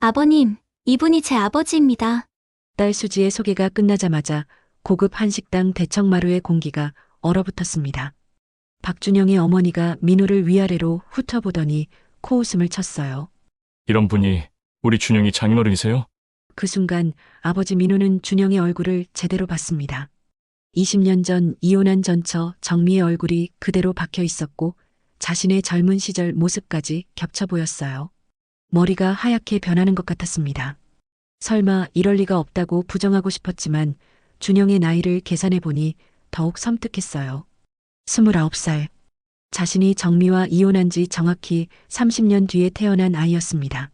아버님, 이분이 제 아버지입니다. 딸 수지의 소개가 끝나자마자 고급 한식당 대청마루의 공기가 얼어붙었습니다. 박준영의 어머니가 민호를 위아래로 훑어보더니 코웃음을 쳤어요. 이런 분이 우리 준영이 장인어른이세요? 그 순간 아버지 민호는 준영의 얼굴을 제대로 봤습니다. 20년 전 이혼한 전처 정미의 얼굴이 그대로 박혀 있었고 자신의 젊은 시절 모습까지 겹쳐 보였어요. 머리가 하얗게 변하는 것 같았습니다. 설마 이럴 리가 없다고 부정하고 싶었지만 준영의 나이를 계산해 보니 더욱 섬뜩했어요. 29살. 자신이 정미와 이혼한 지 정확히 30년 뒤에 태어난 아이였습니다.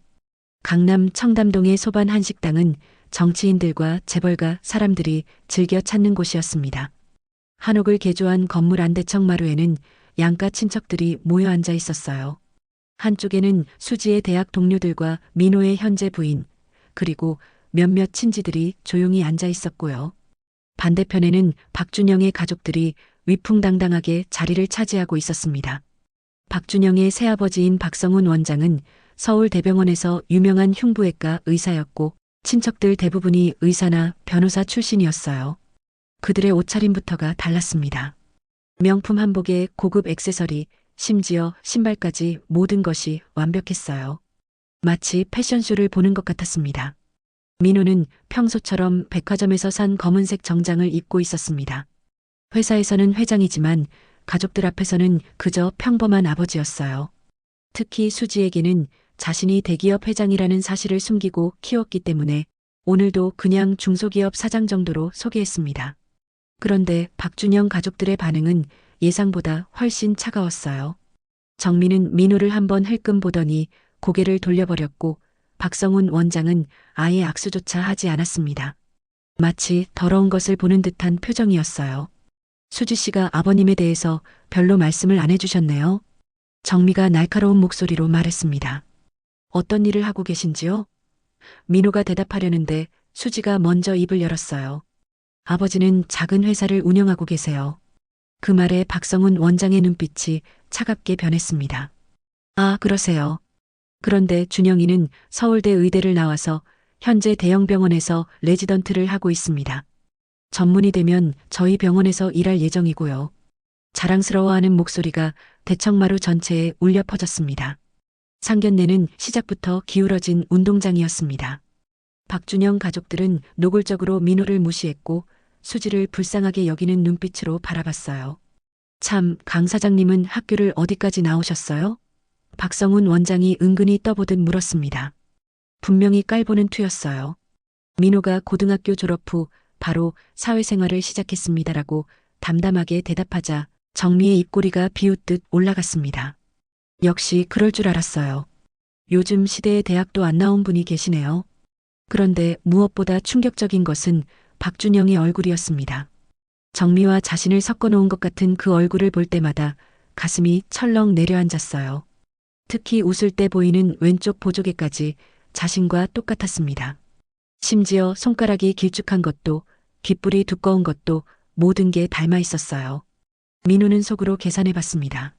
강남 청담동의 소반 한식당은 정치인들과 재벌가 사람들이 즐겨 찾는 곳이었습니다. 한옥을 개조한 건물 안대청 마루에는 양가 친척들이 모여 앉아 있었어요. 한쪽에는 수지의 대학 동료들과 민호의 현재 부인, 그리고 몇몇 친지들이 조용히 앉아 있었고요. 반대편에는 박준영의 가족들이 위풍당당하게 자리를 차지하고 있었습니다. 박준영의 새아버지인 박성훈 원장은 서울대병원에서 유명한 흉부외과 의사였고 친척들 대부분이 의사나 변호사 출신이었어요. 그들의 옷차림부터가 달랐습니다. 명품 한복에 고급 액세서리, 심지어 신발까지 모든 것이 완벽했어요. 마치 패션쇼를 보는 것 같았습니다. 민호는 평소처럼 백화점에서 산 검은색 정장을 입고 있었습니다. 회사에서는 회장이지만 가족들 앞에서는 그저 평범한 아버지였어요. 특히 수지에게는 자신이 대기업 회장이라는 사실을 숨기고 키웠기 때문에 오늘도 그냥 중소기업 사장 정도로 소개했습니다. 그런데 박준영 가족들의 반응은 예상보다 훨씬 차가웠어요. 정민은 민호를 한번 흘끔 보더니 고개를 돌려버렸고 박성훈 원장은 아예 악수조차 하지 않았습니다. 마치 더러운 것을 보는 듯한 표정이었어요. 수지 씨가 아버님에 대해서 별로 말씀을 안 해주셨네요. 정미가 날카로운 목소리로 말했습니다. 어떤 일을 하고 계신지요? 민호가 대답하려는데 수지가 먼저 입을 열었어요. 아버지는 작은 회사를 운영하고 계세요. 그 말에 박성훈 원장의 눈빛이 차갑게 변했습니다. 아, 그러세요. 그런데 준영이는 서울대 의대를 나와서 현재 대형 병원에서 레지던트를 하고 있습니다. 전문이 되면 저희 병원에서 일할 예정이고요. 자랑스러워하는 목소리가 대청마루 전체에 울려 퍼졌습니다. 상견례는 시작부터 기울어진 운동장이었습니다. 박준영 가족들은 노골적으로 민호를 무시했고 수지를 불쌍하게 여기는 눈빛으로 바라봤어요. 참, 강 사장님은 학교를 어디까지 나오셨어요? 박성훈 원장이 은근히 떠보듯 물었습니다. 분명히 깔보는 투였어요. 민호가 고등학교 졸업 후 바로 사회생활을 시작했습니다라고 담담하게 대답하자 정미의 입꼬리가 비웃듯 올라갔습니다. 역시 그럴 줄 알았어요. 요즘 시대에 대학도 안 나온 분이 계시네요. 그런데 무엇보다 충격적인 것은 박준영의 얼굴이었습니다. 정미와 자신을 섞어놓은 것 같은 그 얼굴을 볼 때마다 가슴이 철렁 내려앉았어요. 특히 웃을 때 보이는 왼쪽 보조개까지 자신과 똑같았습니다. 심지어 손가락이 길쭉한 것도 귓불이 두꺼운 것도 모든 게 닮아 있었어요. 민호는 속으로 계산해봤습니다.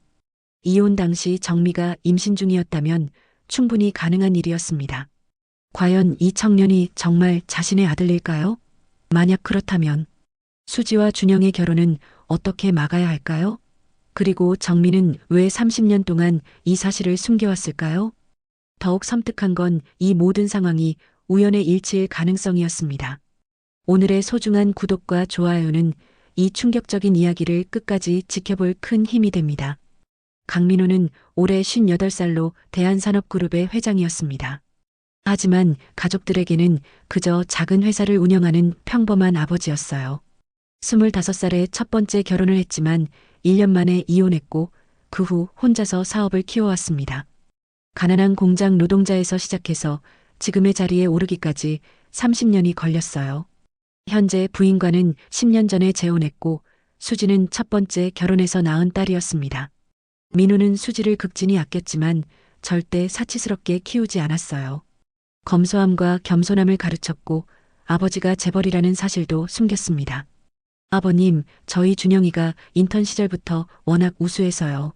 이혼 당시 정미가 임신 중이었다면 충분히 가능한 일이었습니다. 과연 이 청년이 정말 자신의 아들일까요? 만약 그렇다면 수지와 준영의 결혼은 어떻게 막아야 할까요? 그리고 정미는 왜 30년 동안 이 사실을 숨겨왔을까요? 더욱 섬뜩한 건 이 모든 상황이 우연의 일치일 가능성이었습니다. 오늘의 소중한 구독과 좋아요는 이 충격적인 이야기를 끝까지 지켜볼 큰 힘이 됩니다. 강민호는 올해 58살로 대한산업그룹의 회장이었습니다. 하지만 가족들에게는 그저 작은 회사를 운영하는 평범한 아버지였어요. 25살에 첫 번째 결혼을 했지만 1년 만에 이혼했고 그 후 혼자서 사업을 키워왔습니다. 가난한 공장 노동자에서 시작해서 지금의 자리에 오르기까지 30년이 걸렸어요. 현재 부인과는 10년 전에 재혼했고 수지는 첫 번째 결혼해서 낳은 딸이었습니다. 민호는 수지를 극진히 아꼈지만 절대 사치스럽게 키우지 않았어요. 검소함과 겸손함을 가르쳤고 아버지가 재벌이라는 사실도 숨겼습니다. 아버님, 저희 준영이가 인턴 시절부터 워낙 우수해서요.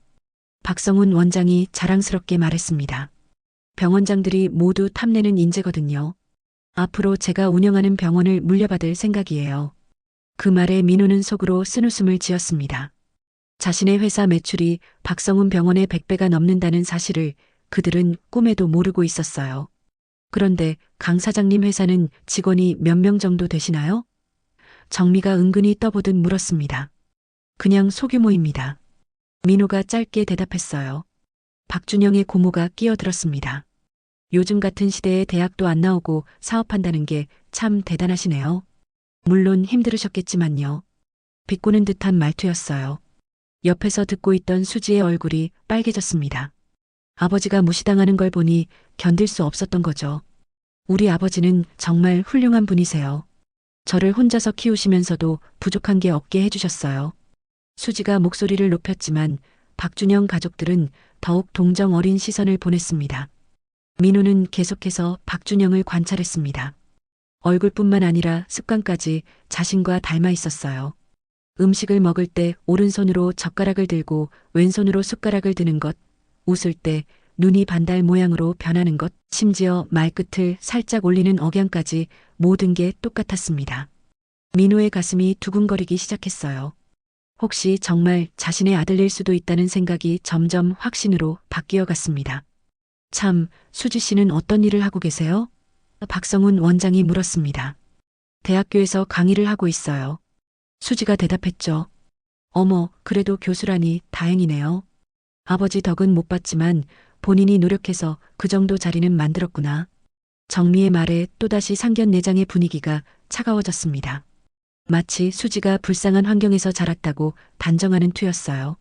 박성훈 원장이 자랑스럽게 말했습니다. 병원장들이 모두 탐내는 인재거든요. 앞으로 제가 운영하는 병원을 물려받을 생각이에요. 그 말에 민호는 속으로 쓴웃음을 지었습니다. 자신의 회사 매출이 박성훈 병원의 100배가 넘는다는 사실을 그들은 꿈에도 모르고 있었어요. 그런데 강 사장님 회사는 직원이 몇 명 정도 되시나요? 정미가 은근히 떠보듯 물었습니다. 그냥 소규모입니다. 민호가 짧게 대답했어요. 박준영의 고모가 끼어들었습니다. 요즘 같은 시대에 대학도 안 나오고 사업한다는 게 참 대단하시네요. 물론 힘들으셨겠지만요. 비꼬는 듯한 말투였어요. 옆에서 듣고 있던 수지의 얼굴이 빨개졌습니다. 아버지가 무시당하는 걸 보니 견딜 수 없었던 거죠. 우리 아버지는 정말 훌륭한 분이세요. 저를 혼자서 키우시면서도 부족한 게 없게 해주셨어요. 수지가 목소리를 높였지만 박준영 가족들은 더욱 동정 어린 시선을 보냈습니다. 민호는 계속해서 박준영을 관찰했습니다. 얼굴뿐만 아니라 습관까지 자신과 닮아 있었어요. 음식을 먹을 때 오른손으로 젓가락을 들고 왼손으로 숟가락을 드는 것, 웃을 때 눈이 반달 모양으로 변하는 것, 심지어 말끝을 살짝 올리는 억양까지 모든 게 똑같았습니다. 민호의 가슴이 두근거리기 시작했어요. 혹시 정말 자신의 아들일 수도 있다는 생각이 점점 확신으로 바뀌어 갔습니다. 참, 수지 씨는 어떤 일을 하고 계세요? 박성훈 원장이 물었습니다. 대학교에서 강의를 하고 있어요. 수지가 대답했죠. 어머, 그래도 교수라니 다행이네요. 아버지 덕은 못 봤지만 본인이 노력해서 그 정도 자리는 만들었구나. 정미의 말에 또다시 상견례장의 분위기가 차가워졌습니다. 마치 수지가 불쌍한 환경에서 자랐다고 단정하는 투였어요.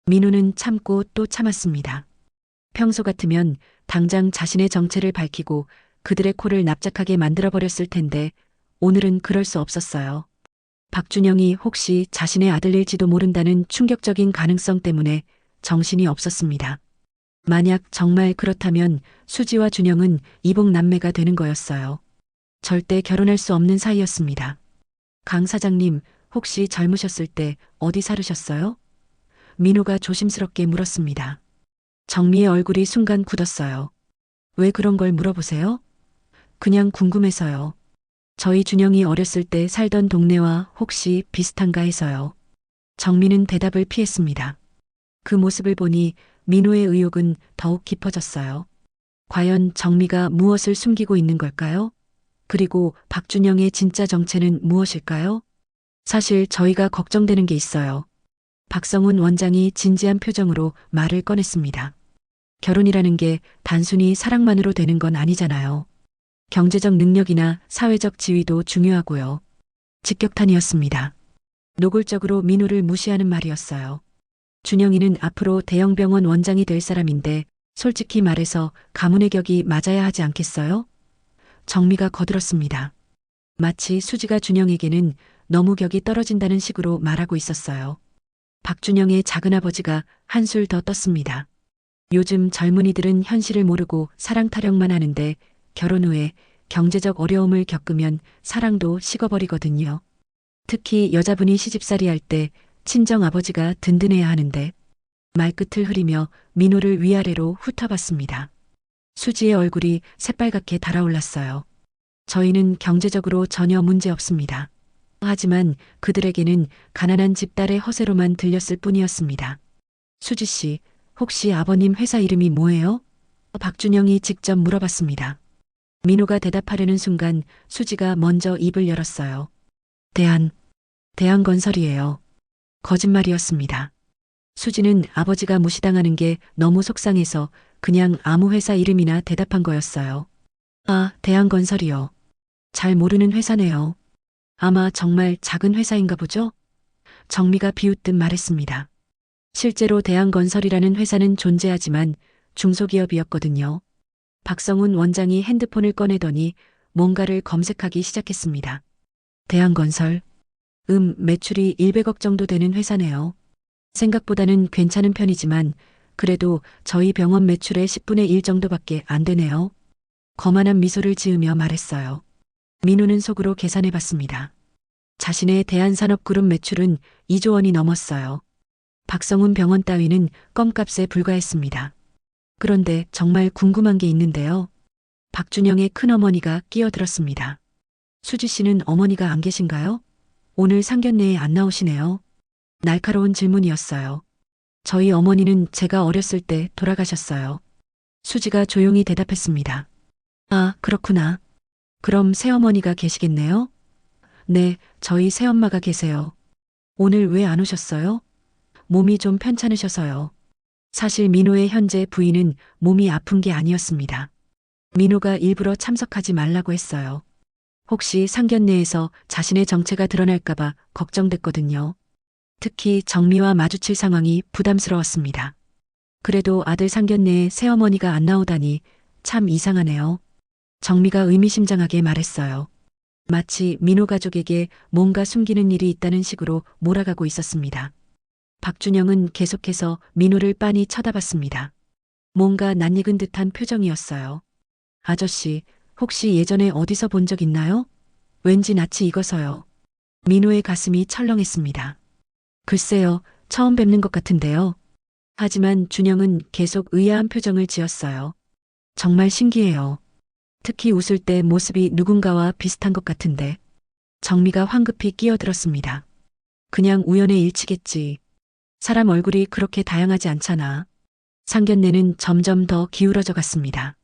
민호는 참고 또 참았습니다. 평소 같으면 당장 자신의 정체를 밝히고 그들의 코를 납작하게 만들어버렸을 텐데 오늘은 그럴 수 없었어요. 박준영이 혹시 자신의 아들일지도 모른다는 충격적인 가능성 때문에 정신이 없었습니다. 만약 정말 그렇다면 수지와 준영은 이복 남매가 되는 거였어요. 절대 결혼할 수 없는 사이였습니다. 강 사장님, 혹시 젊으셨을 때 어디 살으셨어요? 민호가 조심스럽게 물었습니다. 정미의 얼굴이 순간 굳었어요. 왜 그런 걸 물어보세요? 그냥 궁금해서요. 저희 준영이 어렸을 때 살던 동네와 혹시 비슷한가 해서요. 정미는 대답을 피했습니다. 그 모습을 보니 민호의 의혹은 더욱 깊어졌어요. 과연 정미가 무엇을 숨기고 있는 걸까요? 그리고 박준영의 진짜 정체는 무엇일까요? 사실 저희가 걱정되는 게 있어요. 박성훈 원장이 진지한 표정으로 말을 꺼냈습니다. 결혼이라는 게 단순히 사랑만으로 되는 건 아니잖아요. 경제적 능력이나 사회적 지위도 중요하고요. 직격탄이었습니다. 노골적으로 민호를 무시하는 말이었어요. 준영이는 앞으로 대형병원 원장이 될 사람인데 솔직히 말해서 가문의 격이 맞아야 하지 않겠어요? 정미가 거들었습니다. 마치 수지가 준영에게는 너무 격이 떨어진다는 식으로 말하고 있었어요. 박준영의 작은아버지가 한술 더 떴습니다. 요즘 젊은이들은 현실을 모르고 사랑 타령만 하는데 결혼 후에 경제적 어려움을 겪으면 사랑도 식어버리거든요. 특히 여자분이 시집살이 할 때 친정 아버지가 든든해야 하는데 말끝을 흐리며 민호를 위아래로 훑어봤습니다. 수지의 얼굴이 새빨갛게 달아올랐어요. 저희는 경제적으로 전혀 문제 없습니다. 하지만 그들에게는 가난한 집딸의 허세로만 들렸을 뿐이었습니다. 수지 씨, 혹시 아버님 회사 이름이 뭐예요? 박준영이 직접 물어봤습니다. 민호가 대답하려는 순간 수지가 먼저 입을 열었어요. 대한건설이에요. 거짓말이었습니다. 수지는 아버지가 무시당하는 게 너무 속상해서 그냥 아무 회사 이름이나 대답한 거였어요. 아, 대한건설이요. 잘 모르는 회사네요. 아마 정말 작은 회사인가 보죠? 정미가 비웃듯 말했습니다. 실제로 대한건설이라는 회사는 존재하지만 중소기업이었거든요. 박성훈 원장이 핸드폰을 꺼내더니 뭔가를 검색하기 시작했습니다. 대한건설. 매출이 100억 정도 되는 회사네요. 생각보다는 괜찮은 편이지만 그래도 저희 병원 매출의 10분의 1 정도밖에 안 되네요. 거만한 미소를 지으며 말했어요. 민호는 속으로 계산해 봤습니다. 자신의 대한산업그룹 매출은 2조 원이 넘었어요. 박성훈 병원 따위는 껌값에 불과했습니다. 그런데 정말 궁금한 게 있는데요. 박준영의 큰어머니가 끼어들었습니다. 수지 씨는 어머니가 안 계신가요? 오늘 상견례에 안 나오시네요. 날카로운 질문이었어요. 저희 어머니는 제가 어렸을 때 돌아가셨어요. 수지가 조용히 대답했습니다. 아, 그렇구나. 그럼 새어머니가 계시겠네요? 네, 저희 새엄마가 계세요. 오늘 왜 안 오셨어요? 몸이 좀 편찮으셔서요. 사실 민호의 현재 부인은 몸이 아픈 게 아니었습니다. 민호가 일부러 참석하지 말라고 했어요. 혹시 상견례에서 자신의 정체가 드러날까봐 걱정됐거든요. 특히 정미와 마주칠 상황이 부담스러웠습니다. 그래도 아들 상견례에 새어머니가 안 나오다니 참 이상하네요. 정미가 의미심장하게 말했어요. 마치 민호 가족에게 뭔가 숨기는 일이 있다는 식으로 몰아가고 있었습니다. 박준영은 계속해서 민호를 빤히 쳐다봤습니다. 뭔가 낯익은 듯한 표정이었어요. 아저씨, 혹시 예전에 어디서 본 적 있나요? 왠지 낯이 익어서요. 민호의 가슴이 철렁했습니다. 글쎄요, 처음 뵙는 것 같은데요. 하지만 준영은 계속 의아한 표정을 지었어요. 정말 신기해요. 특히 웃을 때 모습이 누군가와 비슷한 것 같은데. 정미가 황급히 끼어들었습니다. 그냥 우연의 일치겠지. 사람 얼굴이 그렇게 다양하지 않잖아. 상견례는 점점 더 기울어져 갔습니다.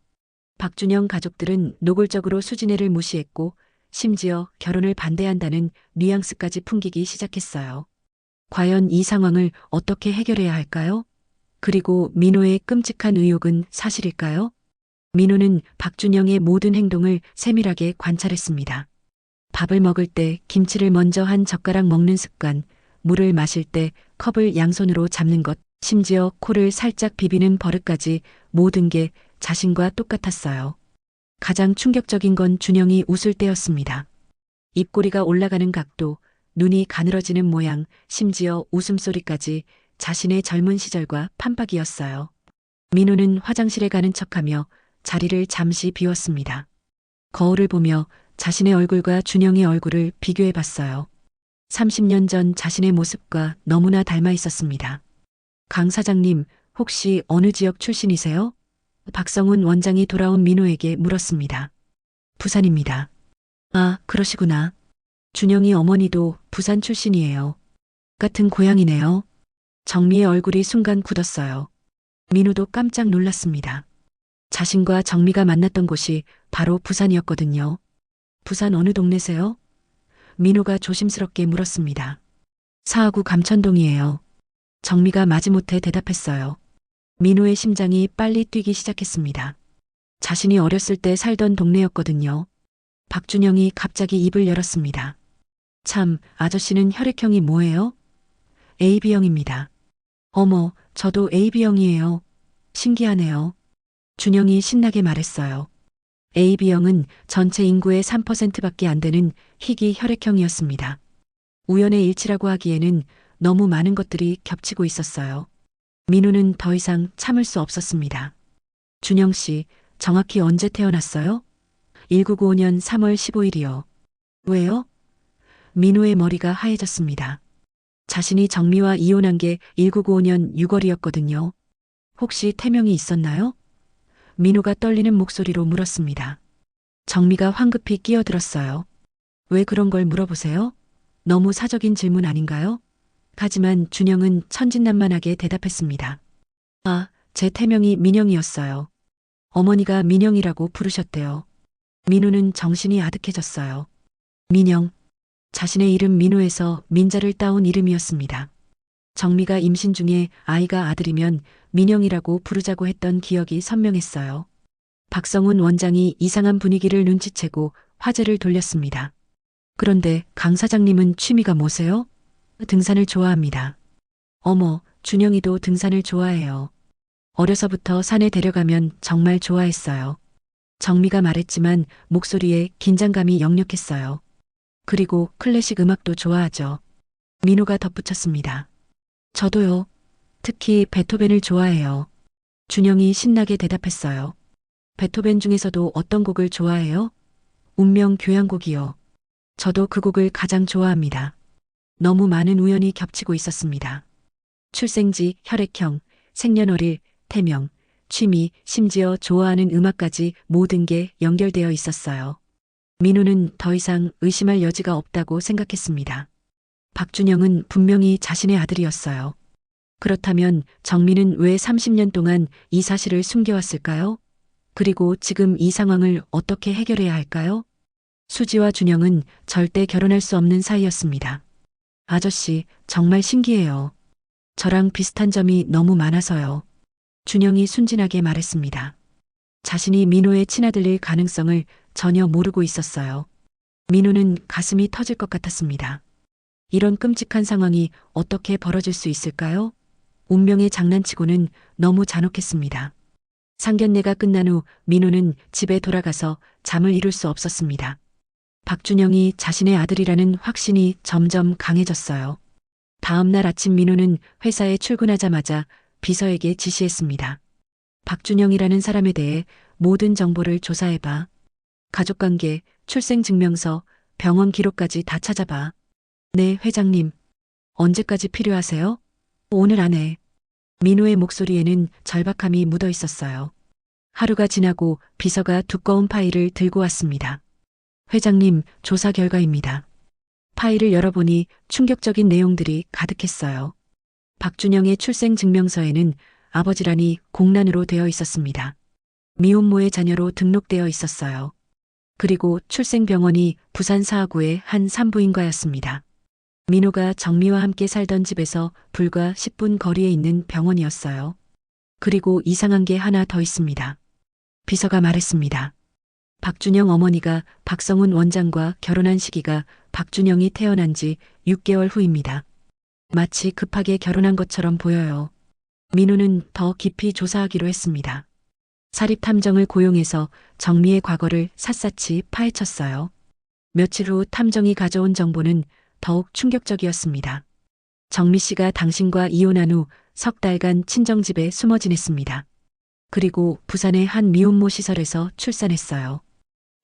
박준영 가족들은 노골적으로 수진애를 무시했고 심지어 결혼을 반대한다는 뉘앙스까지 풍기기 시작했어요. 과연 이 상황을 어떻게 해결해야 할까요? 그리고 민호의 끔찍한 의혹은 사실일까요? 민호는 박준영의 모든 행동을 세밀하게 관찰했습니다. 밥을 먹을 때 김치를 먼저 한 젓가락 먹는 습관, 물을 마실 때 컵을 양손으로 잡는 것, 심지어 코를 살짝 비비는 버릇까지 모든 게 자신과 똑같았어요. 가장 충격적인 건 준영이 웃을 때였습니다. 입꼬리가 올라가는 각도, 눈이 가늘어지는 모양, 심지어 웃음소리까지 자신의 젊은 시절과 판박이었어요. 민호는 화장실에 가는 척하며 자리를 잠시 비웠습니다. 거울을 보며 자신의 얼굴과 준영의 얼굴을 비교해 봤어요. 30년 전 자신의 모습과 너무나 닮아 있었습니다. 강 사장님, 혹시 어느 지역 출신이세요? 박성훈 원장이 돌아온 민호에게 물었습니다. 부산입니다. 아, 그러시구나. 준영이 어머니도 부산 출신이에요. 같은 고향이네요. 정미의 얼굴이 순간 굳었어요. 민호도 깜짝 놀랐습니다. 자신과 정미가 만났던 곳이 바로 부산이었거든요. 부산 어느 동네세요? 민호가 조심스럽게 물었습니다. 사하구 감천동이에요. 정미가 마지못해 대답했어요. 민호의 심장이 빨리 뛰기 시작했습니다. 자신이 어렸을 때 살던 동네였거든요. 박준영이 갑자기 입을 열었습니다. 참, 아저씨는 혈액형이 뭐예요? AB형입니다. 어머, 저도 AB형이에요. 신기하네요. 준영이 신나게 말했어요. AB형은 전체 인구의 3%밖에 안 되는 희귀 혈액형이었습니다. 우연의 일치라고 하기에는 너무 많은 것들이 겹치고 있었어요. 민호는 더 이상 참을 수 없었습니다. 준영 씨, 정확히 언제 태어났어요? 1995년 3월 15일이요. 왜요? 민호의 머리가 하얘졌습니다. 자신이 정미와 이혼한 게 1995년 6월이었거든요. 혹시 태명이 있었나요? 민호가 떨리는 목소리로 물었습니다. 정미가 황급히 끼어들었어요. 왜 그런 걸 물어보세요? 너무 사적인 질문 아닌가요? 하지만 준영은 천진난만하게 대답했습니다. 아, 제 태명이 민영이었어요. 어머니가 민영이라고 부르셨대요. 민호는 정신이 아득해졌어요. 민영. 자신의 이름 민호에서 민자를 따온 이름이었습니다. 정미가 임신 중에 아이가 아들이면 민영이라고 부르자고 했던 기억이 선명했어요. 박성훈 원장이 이상한 분위기를 눈치채고 화제를 돌렸습니다. 그런데 강 사장님은 취미가 뭐세요? 등산을 좋아합니다. 어머, 준영이도 등산을 좋아해요. 어려서부터 산에 데려가면 정말 좋아했어요. 정미가 말했지만 목소리에 긴장감이 역력했어요. 그리고 클래식 음악도 좋아하죠. 민호가 덧붙였습니다. 저도요. 특히 베토벤을 좋아해요. 준영이 신나게 대답했어요. 베토벤 중에서도 어떤 곡을 좋아해요? 운명 교향곡이요. 저도 그 곡을 가장 좋아합니다. 너무 많은 우연이 겹치고 있었습니다. 출생지, 혈액형, 생년월일, 태명, 취미, 심지어 좋아하는 음악까지 모든 게 연결되어 있었어요. 민호는 더 이상 의심할 여지가 없다고 생각했습니다. 박준영은 분명히 자신의 아들이었어요. 그렇다면 정민은 왜 30년 동안 이 사실을 숨겨왔을까요? 그리고 지금 이 상황을 어떻게 해결해야 할까요? 수지와 준영은 절대 결혼할 수 없는 사이였습니다. 아저씨, 정말 신기해요. 저랑 비슷한 점이 너무 많아서요. 준영이 순진하게 말했습니다. 자신이 민호의 친아들일 가능성을 전혀 모르고 있었어요. 민호는 가슴이 터질 것 같았습니다. 이런 끔찍한 상황이 어떻게 벌어질 수 있을까요? 운명의 장난치고는 너무 잔혹했습니다. 상견례가 끝난 후 민호는 집에 돌아가서 잠을 이룰 수 없었습니다. 박준영이 자신의 아들이라는 확신이 점점 강해졌어요. 다음 날 아침 민호는 회사에 출근하자마자 비서에게 지시했습니다. 박준영이라는 사람에 대해 모든 정보를 조사해봐. 가족관계, 출생증명서, 병원 기록까지 다 찾아봐. 네, 회장님. 언제까지 필요하세요? 오늘 안에. 민호의 목소리에는 절박함이 묻어 있었어요. 하루가 지나고 비서가 두꺼운 파일을 들고 왔습니다. 회장님, 조사 결과입니다. 파일을 열어보니 충격적인 내용들이 가득했어요. 박준영의 출생증명서에는 아버지란이 공란으로 되어 있었습니다. 미혼모의 자녀로 등록되어 있었어요. 그리고 출생병원이 부산 사하구의 한 산부인과였습니다. 민호가 정미와 함께 살던 집에서 불과 10분 거리에 있는 병원이었어요. 그리고 이상한 게 하나 더 있습니다. 비서가 말했습니다. 박준영 어머니가 박성훈 원장과 결혼한 시기가 박준영이 태어난 지 6개월 후입니다. 마치 급하게 결혼한 것처럼 보여요. 민호는 더 깊이 조사하기로 했습니다. 사립탐정을 고용해서 정미의 과거를 샅샅이 파헤쳤어요. 며칠 후 탐정이 가져온 정보는 더욱 충격적이었습니다. 정미 씨가 당신과 이혼한 후 석 달간 친정집에 숨어 지냈습니다. 그리고 부산의 한 미혼모 시설에서 출산했어요.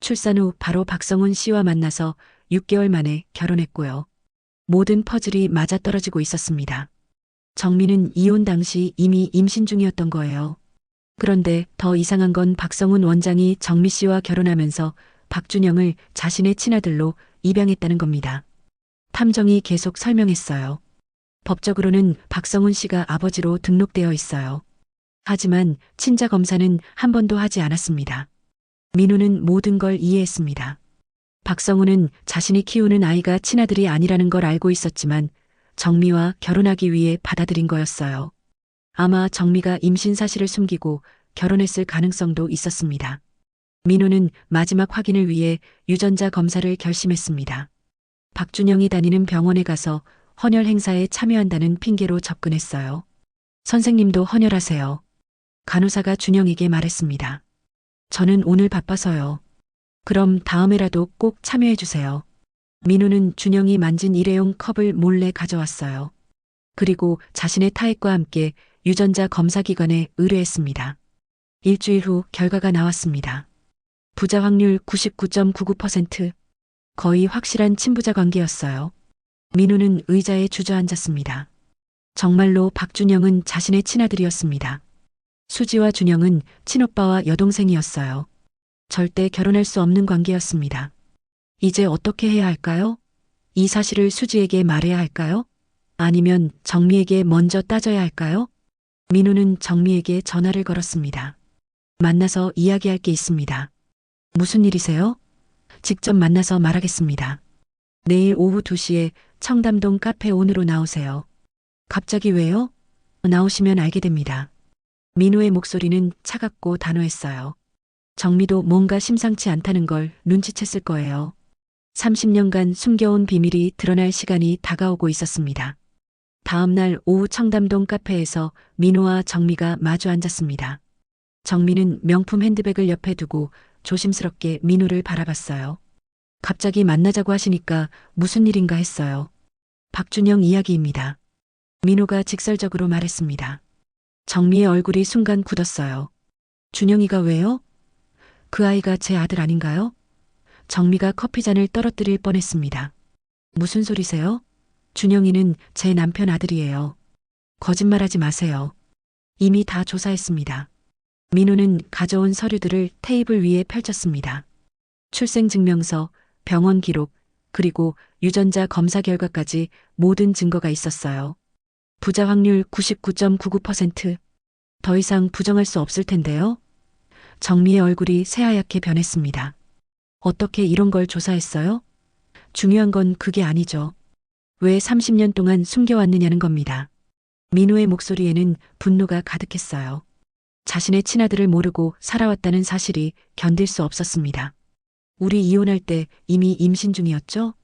출산 후 바로 박성훈 씨와 만나서 6개월 만에 결혼했고요. 모든 퍼즐이 맞아떨어지고 있었습니다. 정미는 이혼 당시 이미 임신 중이었던 거예요. 그런데 더 이상한 건 박성훈 원장이 정미 씨와 결혼하면서 박준영을 자신의 친아들로 입양했다는 겁니다. 탐정이 계속 설명했어요. 법적으로는 박성훈 씨가 아버지로 등록되어 있어요. 하지만 친자 검사는 한 번도 하지 않았습니다. 민호는 모든 걸 이해했습니다. 박성훈은 자신이 키우는 아이가 친아들이 아니라는 걸 알고 있었지만 정미와 결혼하기 위해 받아들인 거였어요. 아마 정미가 임신 사실을 숨기고 결혼했을 가능성도 있었습니다. 민호는 마지막 확인을 위해 유전자 검사를 결심했습니다. 박준영이 다니는 병원에 가서 헌혈 행사에 참여한다는 핑계로 접근했어요. 선생님도 헌혈하세요. 간호사가 준영에게 말했습니다. 저는 오늘 바빠서요. 그럼 다음에라도 꼭 참여해 주세요. 민호는 준영이 만진 일회용 컵을 몰래 가져왔어요. 그리고 자신의 타액과 함께 유전자 검사 기관에 의뢰했습니다. 일주일 후 결과가 나왔습니다. 부자 확률 99.99%. 거의 확실한 친부자 관계였어요. 민호는 의자에 주저앉았습니다. 정말로 박준영은 자신의 친아들이었습니다. 수지와 준영은 친오빠와 여동생이었어요. 절대 결혼할 수 없는 관계였습니다. 이제 어떻게 해야 할까요? 이 사실을 수지에게 말해야 할까요? 아니면 정미에게 먼저 따져야 할까요? 민호는 정미에게 전화를 걸었습니다. 만나서 이야기할 게 있습니다. 무슨 일이세요? 직접 만나서 말하겠습니다. 내일 오후 2시에 청담동 카페 온으로 나오세요. 갑자기 왜요? 나오시면 알게 됩니다. 민호의 목소리는 차갑고 단호했어요. 정미도 뭔가 심상치 않다는 걸 눈치챘을 거예요. 30년간 숨겨온 비밀이 드러날 시간이 다가오고 있었습니다. 다음 날 오후 청담동 카페에서 민호와 정미가 마주 앉았습니다. 정미는 명품 핸드백을 옆에 두고 조심스럽게 민호를 바라봤어요. 갑자기 만나자고 하시니까 무슨 일인가 했어요. 박준영 이야기입니다. 민호가 직설적으로 말했습니다. 정미의 얼굴이 순간 굳었어요. 준영이가 왜요? 그 아이가 제 아들 아닌가요? 정미가 커피잔을 떨어뜨릴 뻔했습니다. 무슨 소리세요? 준영이는 제 남편 아들이에요. 거짓말하지 마세요. 이미 다 조사했습니다. 민호는 가져온 서류들을 테이블 위에 펼쳤습니다. 출생증명서, 병원 기록, 그리고 유전자 검사 결과까지 모든 증거가 있었어요. 부자 확률 99.99%. 더 이상 부정할 수 없을 텐데요. 정미의 얼굴이 새하얗게 변했습니다. 어떻게 이런 걸 조사했어요? 중요한 건 그게 아니죠. 왜 30년 동안 숨겨왔느냐는 겁니다. 민호의 목소리에는 분노가 가득했어요. 자신의 친아들을 모르고 살아왔다는 사실이 견딜 수 없었습니다. 우리 이혼할 때 이미 임신 중이었죠?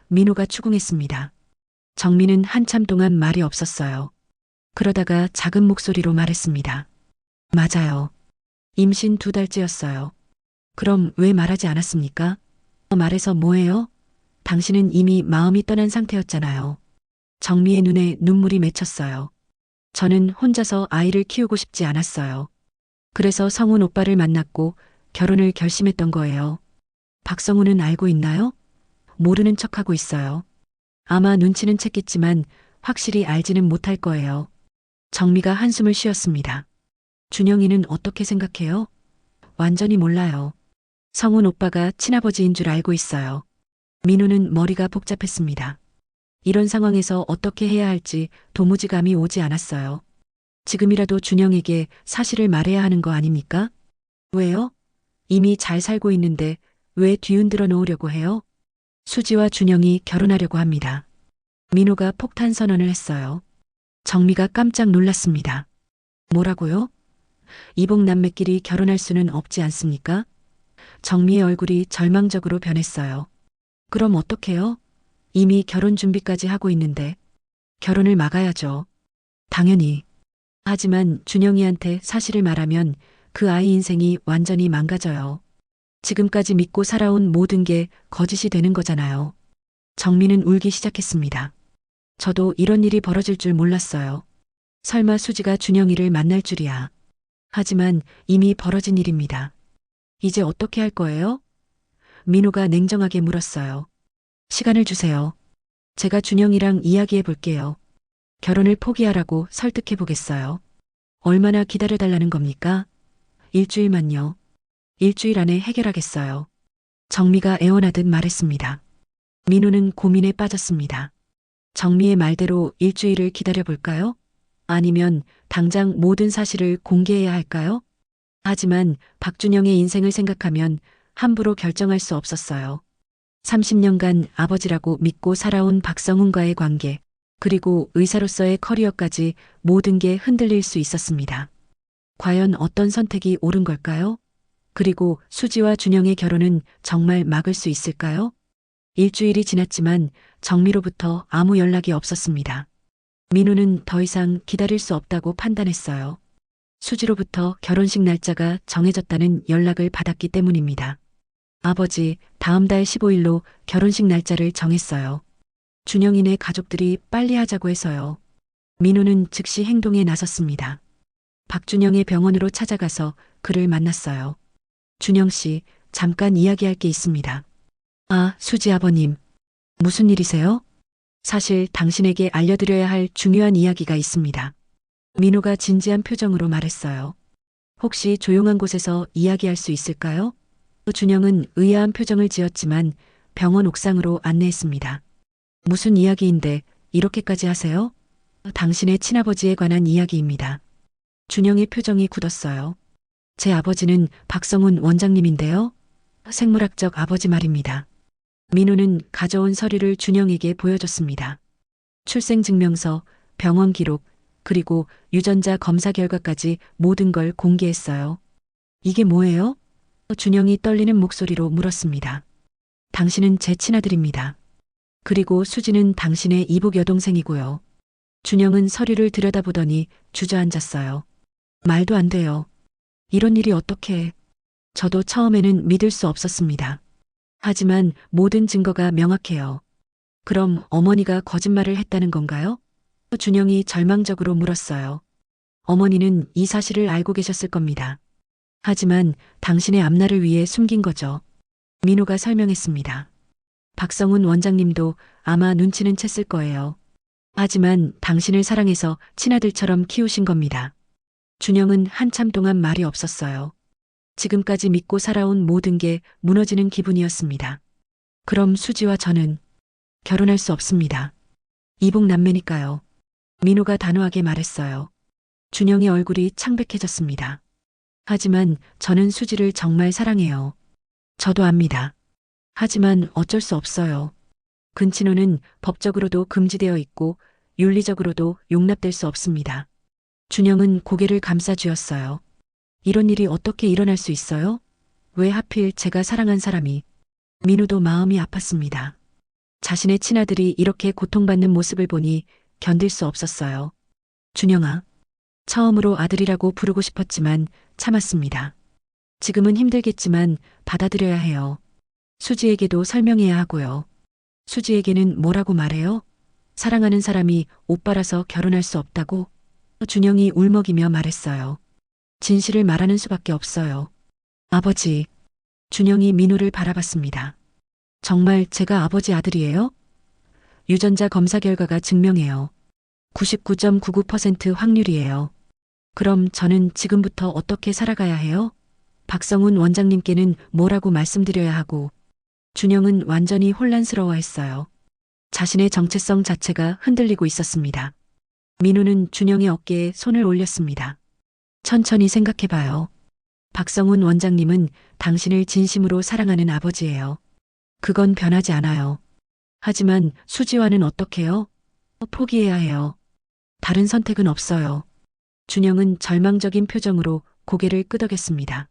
민호가 추궁했습니다. 정민은 한참 동안 말이 없었어요. 그러다가 작은 목소리로 말했습니다. 맞아요. 임신 2달째였어요. 그럼 왜 말하지 않았습니까? 말해서 뭐해요? 당신은 이미 마음이 떠난 상태였잖아요. 정미의 눈에 눈물이 맺혔어요. 저는 혼자서 아이를 키우고 싶지 않았어요. 그래서 성훈 오빠를 만났고 결혼을 결심했던 거예요. 박성훈은 알고 있나요? 모르는 척하고 있어요. 아마 눈치는 챘겠지만 확실히 알지는 못할 거예요. 정미가 한숨을 쉬었습니다. 준영이는 어떻게 생각해요? 완전히 몰라요. 성훈 오빠가 친아버지인 줄 알고 있어요. 민호는 머리가 복잡했습니다. 이런 상황에서 어떻게 해야 할지 도무지 감이 오지 않았어요. 지금이라도 준영에게 사실을 말해야 하는 거 아닙니까? 왜요? 이미 잘 살고 있는데 왜 뒤흔들어 놓으려고 해요? 수지와 준영이 결혼하려고 합니다. 민호가 폭탄 선언을 했어요. 정미가 깜짝 놀랐습니다. 뭐라고요? 이복 남매끼리 결혼할 수는 없지 않습니까? 정미의 얼굴이 절망적으로 변했어요. 그럼 어떡해요? 이미 결혼 준비까지 하고 있는데 결혼을 막아야죠. 당연히. 하지만 준영이한테 사실을 말하면 그 아이 인생이 완전히 망가져요. 지금까지 믿고 살아온 모든 게 거짓이 되는 거잖아요. 정민은 울기 시작했습니다. 저도 이런 일이 벌어질 줄 몰랐어요. 설마 수지가 준영이를 만날 줄이야. 하지만 이미 벌어진 일입니다. 이제 어떻게 할 거예요? 민호가 냉정하게 물었어요. 시간을 주세요. 제가 준영이랑 이야기해 볼게요. 결혼을 포기하라고 설득해 보겠어요. 얼마나 기다려달라는 겁니까? 일주일만요. 일주일 안에 해결하겠어요. 정미가 애원하듯 말했습니다. 민호는 고민에 빠졌습니다. 정미의 말대로 일주일을 기다려볼까요? 아니면 당장 모든 사실을 공개해야 할까요? 하지만 박준영의 인생을 생각하면 함부로 결정할 수 없었어요. 30년간 아버지라고 믿고 살아온 박성훈과의 관계, 그리고 의사로서의 커리어까지 모든 게 흔들릴 수 있었습니다. 과연 어떤 선택이 옳은 걸까요? 그리고 수지와 준영의 결혼은 정말 막을 수 있을까요? 일주일이 지났지만 정미로부터 아무 연락이 없었습니다. 민호는 더 이상 기다릴 수 없다고 판단했어요. 수지로부터 결혼식 날짜가 정해졌다는 연락을 받았기 때문입니다. 아버지, 다음 달 15일로 결혼식 날짜를 정했어요. 준영이네 가족들이 빨리 하자고 해서요. 민호는 즉시 행동에 나섰습니다. 박준영의 병원으로 찾아가서 그를 만났어요. 준영 씨, 잠깐 이야기할 게 있습니다. 아, 수지 아버님. 무슨 일이세요? 사실 당신에게 알려드려야 할 중요한 이야기가 있습니다. 민호가 진지한 표정으로 말했어요. 혹시 조용한 곳에서 이야기할 수 있을까요? 준영은 의아한 표정을 지었지만 병원 옥상으로 안내했습니다. 무슨 이야기인데 이렇게까지 하세요? 당신의 친아버지에 관한 이야기입니다. 준영의 표정이 굳었어요. 제 아버지는 박성훈 원장님인데요. 생물학적 아버지 말입니다. 민호는 가져온 서류를 준영에게 보여줬습니다. 출생증명서, 병원 기록, 그리고 유전자 검사 결과까지 모든 걸 공개했어요. 이게 뭐예요? 준영이 떨리는 목소리로 물었습니다. 당신은 제 친아들입니다. 그리고 수지는 당신의 이복 여동생이고요. 준영은 서류를 들여다보더니 주저앉았어요. 말도 안 돼요. 이런 일이 어떻게... 저도 처음에는 믿을 수 없었습니다. 하지만 모든 증거가 명확해요. 그럼 어머니가 거짓말을 했다는 건가요? 준영이 절망적으로 물었어요. 어머니는 이 사실을 알고 계셨을 겁니다. 하지만 당신의 앞날을 위해 숨긴 거죠. 민호가 설명했습니다. 박성훈 원장님도 아마 눈치는 챘을 거예요. 하지만 당신을 사랑해서 친아들처럼 키우신 겁니다. 준영은 한참 동안 말이 없었어요. 지금까지 믿고 살아온 모든 게 무너지는 기분이었습니다. 그럼 수지와 저는 결혼할 수 없습니다. 이복남매니까요. 민호가 단호하게 말했어요. 준영의 얼굴이 창백해졌습니다. 하지만 저는 수지를 정말 사랑해요. 저도 압니다. 하지만 어쩔 수 없어요. 근친혼은 법적으로도 금지되어 있고 윤리적으로도 용납될 수 없습니다. 준영은 고개를 감싸쥐었어요. 이런 일이 어떻게 일어날 수 있어요? 왜 하필 제가 사랑한 사람이. 민우도 마음이 아팠습니다. 자신의 친아들이 이렇게 고통받는 모습을 보니 견딜 수 없었어요. 준영아. 처음으로 아들이라고 부르고 싶었지만 참았습니다. 지금은 힘들겠지만 받아들여야 해요. 수지에게도 설명해야 하고요. 수지에게는 뭐라고 말해요? 사랑하는 사람이 오빠라서 결혼할 수 없다고? 준영이 울먹이며 말했어요. 진실을 말하는 수밖에 없어요. 아버지. 준영이 민호를 바라봤습니다. 정말 제가 아버지 아들이에요? 유전자 검사 결과가 증명해요. 99.99% 확률이에요. 그럼 저는 지금부터 어떻게 살아가야 해요? 박성훈 원장님께는 뭐라고 말씀드려야 하고. 준영은 완전히 혼란스러워했어요. 자신의 정체성 자체가 흔들리고 있었습니다. 민호는 준영의 어깨에 손을 올렸습니다. 천천히 생각해봐요. 박성훈 원장님은 당신을 진심으로 사랑하는 아버지예요. 그건 변하지 않아요. 하지만 수지와는 어떡해요? 포기해야 해요. 다른 선택은 없어요. 준영은 절망적인 표정으로 고개를 끄덕였습니다.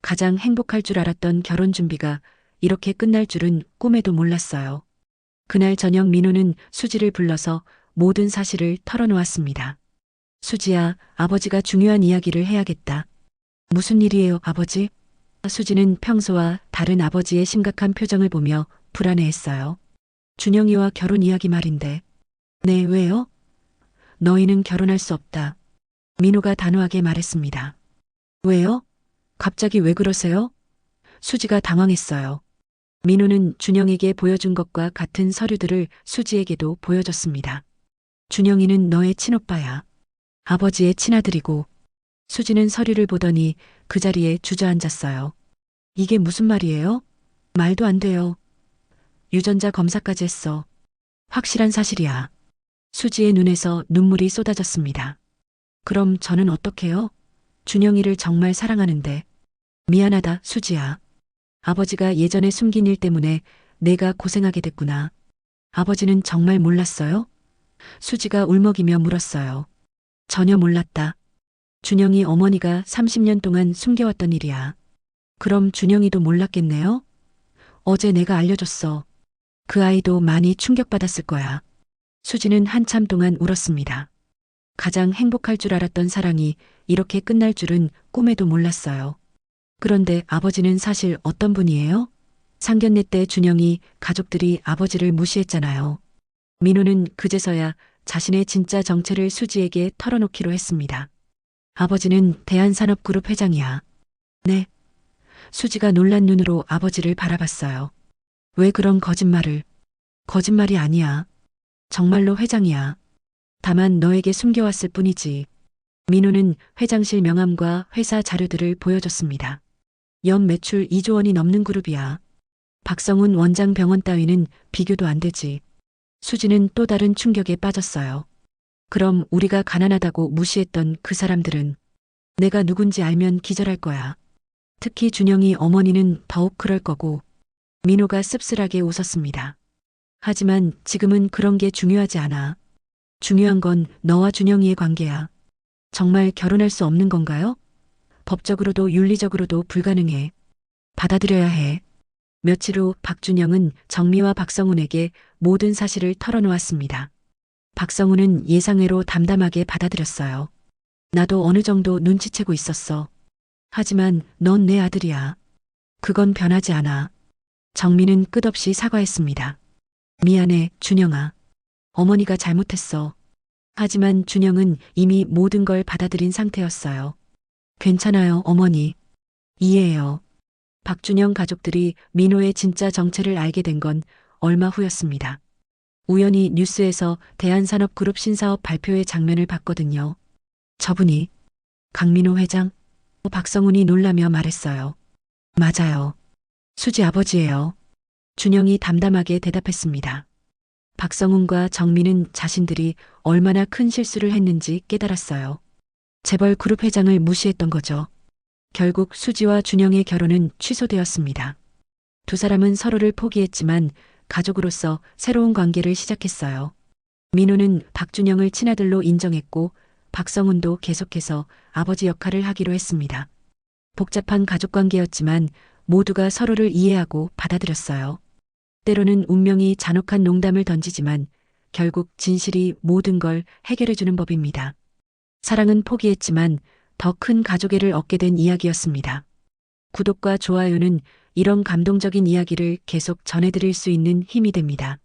가장 행복할 줄 알았던 결혼 준비가 이렇게 끝날 줄은 꿈에도 몰랐어요. 그날 저녁 민호는 수지를 불러서 모든 사실을 털어놓았습니다. 수지야, 아버지가 중요한 이야기를 해야겠다. 무슨 일이에요, 아버지? 수지는 평소와 다른 아버지의 심각한 표정을 보며 불안해했어요. 준영이와 결혼 이야기 말인데. 네, 왜요? 너희는 결혼할 수 없다. 민호가 단호하게 말했습니다. 왜요? 갑자기 왜 그러세요? 수지가 당황했어요. 민호는 준영에게 보여준 것과 같은 서류들을 수지에게도 보여줬습니다. 준영이는 너의 친오빠야. 아버지의 친아들이고. 수지는 서류를 보더니 그 자리에 주저앉았어요. 이게 무슨 말이에요? 말도 안 돼요. 유전자 검사까지 했어. 확실한 사실이야. 수지의 눈에서 눈물이 쏟아졌습니다. 그럼 저는 어떡해요? 준영이를 정말 사랑하는데. 미안하다, 수지야. 아버지가 예전에 숨긴 일 때문에 내가 고생하게 됐구나. 아버지는 정말 몰랐어요? 수지가 울먹이며 물었어요. 전혀 몰랐다. 준영이 어머니가 30년 동안 숨겨왔던 일이야. 그럼 준영이도 몰랐겠네요? 어제 내가 알려줬어. 그 아이도 많이 충격받았을 거야. 수지는 한참 동안 울었습니다. 가장 행복할 줄 알았던 사랑이 이렇게 끝날 줄은 꿈에도 몰랐어요. 그런데 아버지는 사실 어떤 분이에요? 상견례 때 준영이 가족들이 아버지를 무시했잖아요. 민호는 그제서야 자신의 진짜 정체를 수지에게 털어놓기로 했습니다. 아버지는 대한산업그룹 회장이야. 네. 수지가 놀란 눈으로 아버지를 바라봤어요. 왜 그런 거짓말을? 거짓말이 아니야. 정말로 회장이야. 다만 너에게 숨겨왔을 뿐이지. 민호는 회장실 명함과 회사 자료들을 보여줬습니다. 연 매출 2조 원이 넘는 그룹이야. 박성훈 원장 병원 따위는 비교도 안 되지. 수지는 또 다른 충격에 빠졌어요. 그럼 우리가 가난하다고 무시했던 그 사람들은 내가 누군지 알면 기절할 거야. 특히 준영이 어머니는 더욱 그럴 거고. 민호가 씁쓸하게 웃었습니다. 하지만 지금은 그런 게 중요하지 않아. 중요한 건 너와 준영이의 관계야. 정말 결혼할 수 없는 건가요? 법적으로도 윤리적으로도 불가능해. 받아들여야 해. 며칠 후 박준영은 정미와 박성훈에게 모든 사실을 털어놓았습니다. 박성훈은 예상외로 담담하게 받아들였어요. 나도 어느 정도 눈치채고 있었어. 하지만 넌 내 아들이야. 그건 변하지 않아. 정미는 끝없이 사과했습니다. 미안해, 준영아. 어머니가 잘못했어. 하지만 준영은 이미 모든 걸 받아들인 상태였어요. 괜찮아요, 어머니. 이해해요. 박준영 가족들이 민호의 진짜 정체를 알게 된 건 얼마 후였습니다. 우연히 뉴스에서 대한산업그룹 신사업 발표회 장면을 봤거든요. 저분이 강민호 회장? 박성훈이 놀라며 말했어요. 맞아요. 수지 아버지예요. 준영이 담담하게 대답했습니다. 박성훈과 정민은 자신들이 얼마나 큰 실수를 했는지 깨달았어요. 재벌 그룹 회장을 무시했던 거죠. 결국 수지와 준영의 결혼은 취소되었습니다. 두 사람은 서로를 포기했지만 가족으로서 새로운 관계를 시작했어요. 민호는 박준영을 친아들로 인정했고 박성훈도 계속해서 아버지 역할을 하기로 했습니다. 복잡한 가족 관계였지만 모두가 서로를 이해하고 받아들였어요. 때로는 운명이 잔혹한 농담을 던지지만 결국 진실이 모든 걸 해결해주는 법입니다. 사랑은 포기했지만 더 큰 가족애를 얻게 된 이야기였습니다. 구독과 좋아요는 이런 감동적인 이야기를 계속 전해드릴 수 있는 힘이 됩니다.